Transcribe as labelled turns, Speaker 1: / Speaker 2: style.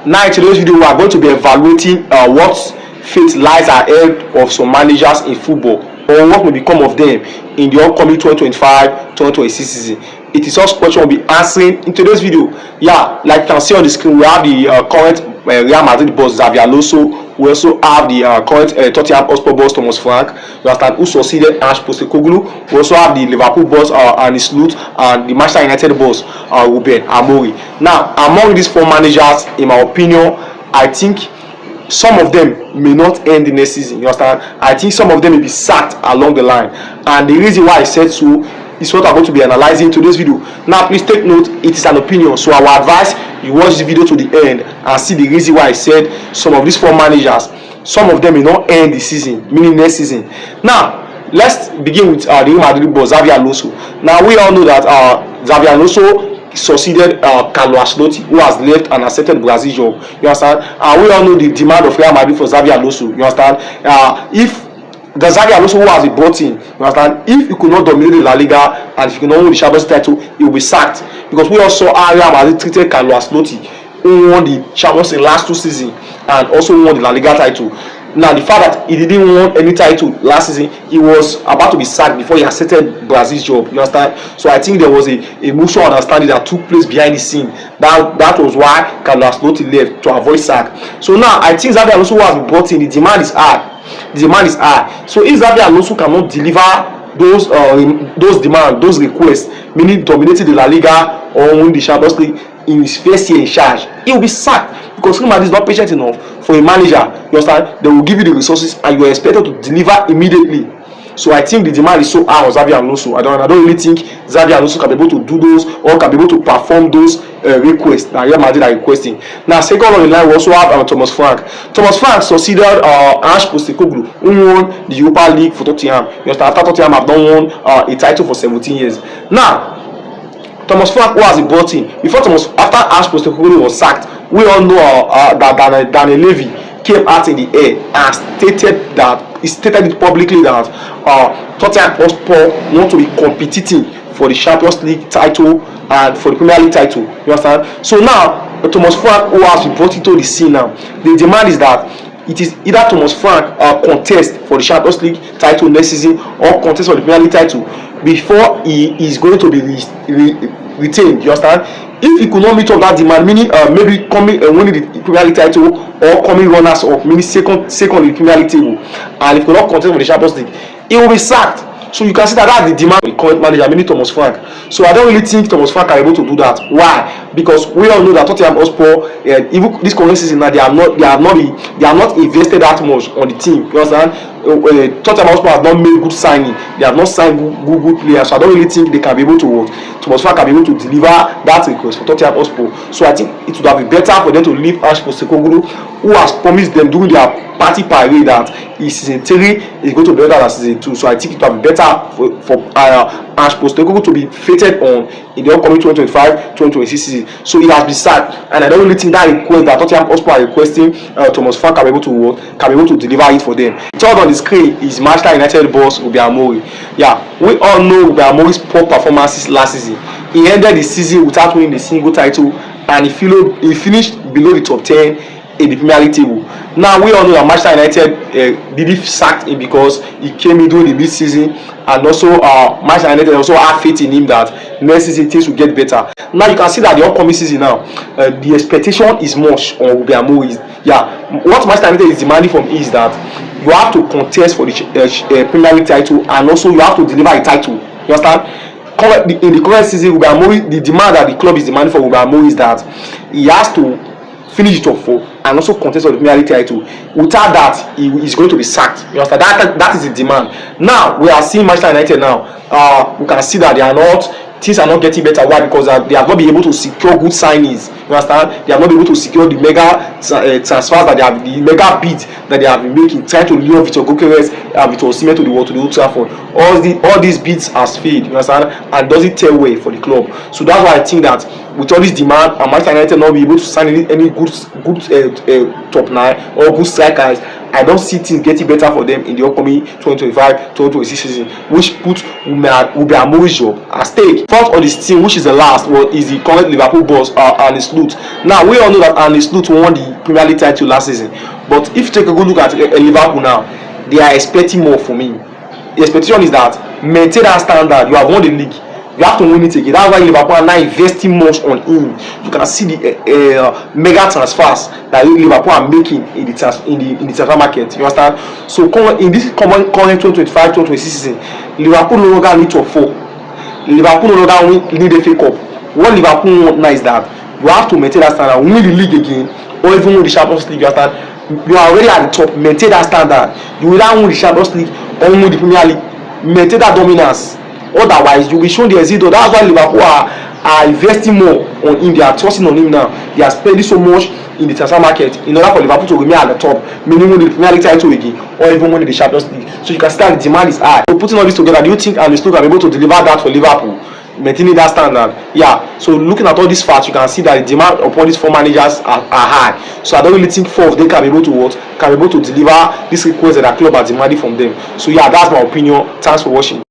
Speaker 1: Now in today's video, we are going to be evaluating what fate lies ahead of some managers in football, or what will become of them in the upcoming 2025-2026 season. It is such question we'll be answering in today's video. Yeah, like you can see on the screen, we have the current Real Madrid boss Xabi Alonso. We also have the current Tottenham boss Thomas Frank, you understand, who succeeded Ange Postecoglou. We also have the Liverpool boss Arne Slot and the Manchester United boss Ruben amorim. Now, among these four managers, in my opinion, I think some of them may not end the next season. You understand? I think some of them may be sacked along the line, and the reason why I said so is what I'm going to be analyzing in today's video. Now, please take note, it is an opinion, so I will advise you watch the video to the end and see the reason why I said some of these four managers, some of them may not end the season, meaning next season. Now, let's begin with the Real Madrid boss Xabi Alonso. Now, we all know that Xabi Alonso succeeded Carlo Ancelotti, who has left and accepted Brazil job. You understand? We all know the demand of Real Madrid for Xabi Alonso. You understand? If the Xabi Alonso who has been brought in, you understand, if he could not dominate the La Liga and if he could not win the Champions title, he will be sacked. Because we also saw how Real Madrid treated Carlo Ancelotti, who won the Champions in the last 2 seasons and also won the La Liga title. Now, the fact that he didn't win any title last season, he was about to be sacked before he accepted Brazil's job. You understand? So I think there was a mutual understanding that took place behind the scene. That was why Carlo Ancelotti left, to avoid sack. So now I think Xabi Alonso has been brought in. The demand is high. The demand is high. So if Xabi Alonso cannot deliver those demands, those requests, meaning dominating the La Liga or win the Champions League in his first year in charge, he will be sacked. Because Real Madrid is not patient enough for a manager. You understand? They will give you the resources and you are expected to deliver immediately. So I think the demand is so high on Xabi Alonso. I don't really think Xabi Alonso can be able to do those or can be able to perform those requests that Real Madrid are requesting. Now, second on the line, we also have Thomas Frank. Thomas Frank succeeded Ange Postecoglou, who won the Europa League for Tottenham. You understand? After Tottenham have not won a title for 17 years. Now, Thomas Frank, who has been brought in after Ange Postecoglou was sacked, we all know that Daniel Levy came out in the air and stated it publicly that Tottenham want to be competing for the Champions League title and for the Premier League title. You understand? So now Thomas Frank, who has been brought into the scene now, the demand is that it is either Thomas Frank contest for the Champions League title next season or contest for the Premier League title before he is going to be retained. You understand? If he could not meet up that demand, meaning maybe coming winning the Premier League title or coming runners up, meaning second in the Premier League table, and if he could not contest for the Champions League, he will be sacked. So you can see that that's the demand of the current manager, meaning Thomas Frank. So I don't really think Thomas Frank are able to do that. Why? Because we all know that Tottenham even this current season now, they have not invested that much on the team. You understand? Tottenham has not made good signing. They have not signed good players. So I don't really think they can be able to Thomas Frank can be able to deliver that request for Tottenham Hotspur. So I think it would have been better for them to leave Ange Postecoglou, who has promised them during their party parade that his season 3 is going to be better than season 2. So I think it would have been better for Ange Postecoglou to be fated on in the upcoming 2025-2026 season. So he has been sacked, and I don't really think that request that Tottenham Hotspur are requesting Thomas Frank can be able to deliver it for them. Third on the screen is Manchester United boss Ruben amorim. Yeah, we all know Ruben amorim's poor performances last season. He ended the season without winning a single title, and he finished below the top 10 in the Premier League table. Now we all know that Manchester United did sacked him because he came in during the mid-season, and also Manchester United also have faith in him that next season things will get better. Now you can see that the upcoming season now, the expectation is much on Ruben amorim. Yeah, what Manchester United is demanding from him is that you have to contest for the Premier League title, and also you have to deliver a title. You understand? In the current season, Ruben amorim, the demand that the club is demanding for Ruben amorim is that he has to finish the top 4 and also contest for the Premier League title. Without that, he is going to be sacked. You understand? That is the demand. Now we are seeing Manchester United now. We can see that things are not getting better. Why? Because they have not been able to secure good signings. You understand? They have not been able to secure the mega transfers that they have, the mega bids that they have been making, trying to lure gyokeres, osimhen to the Old Trafford. All these bids has failed. You understand? And doesn't tell way for the club. So that's why I think that with all this demand, and Manchester United not be able to sign any good top 9 or good strikers, I don't see things getting better for them in the upcoming 2025-2026 season, which put Ruben Amori's job at stake. Fourth on this team, which is the last, is the current Liverpool boss, Arne Slot. Now we all know that Arne Slot won the Premier League title last season, but if you take a good look at Liverpool now, they are expecting more from him. The expectation is that maintain that standard. You have won the league, you have to win it again. That's why Liverpool are now investing much on him. You can see the mega transfers that Liverpool are making in the transfer market. You understand? So in this current 2025-2026 season, Liverpool no longer need top 4. Liverpool no longer need a FA Cup. What Liverpool want now is that you have to maintain that standard, win the league again, or even win the Champions League. You understand? You are already at the top. Maintain that standard. You will not win the Champions League or win the Premier League. Maintain that dominance. Otherwise, you will show the exit. That's why Liverpool are investing more on him. They are trusting on him now. They are spending so much in the transfer market in order for Liverpool to remain at the top, meaning win the Premier League title again, or even win the Champions League. So you can see that the demand is high. So putting all this together, do you think Arne Slot are able to deliver that for Liverpool, maintaining that standard? Yeah. So looking at all these facts, you can see that the demand upon these 4 managers are high. So I don't really think 4 of them can be able to deliver this request that the club are demanding from them. So yeah, that's my opinion. Thanks for watching.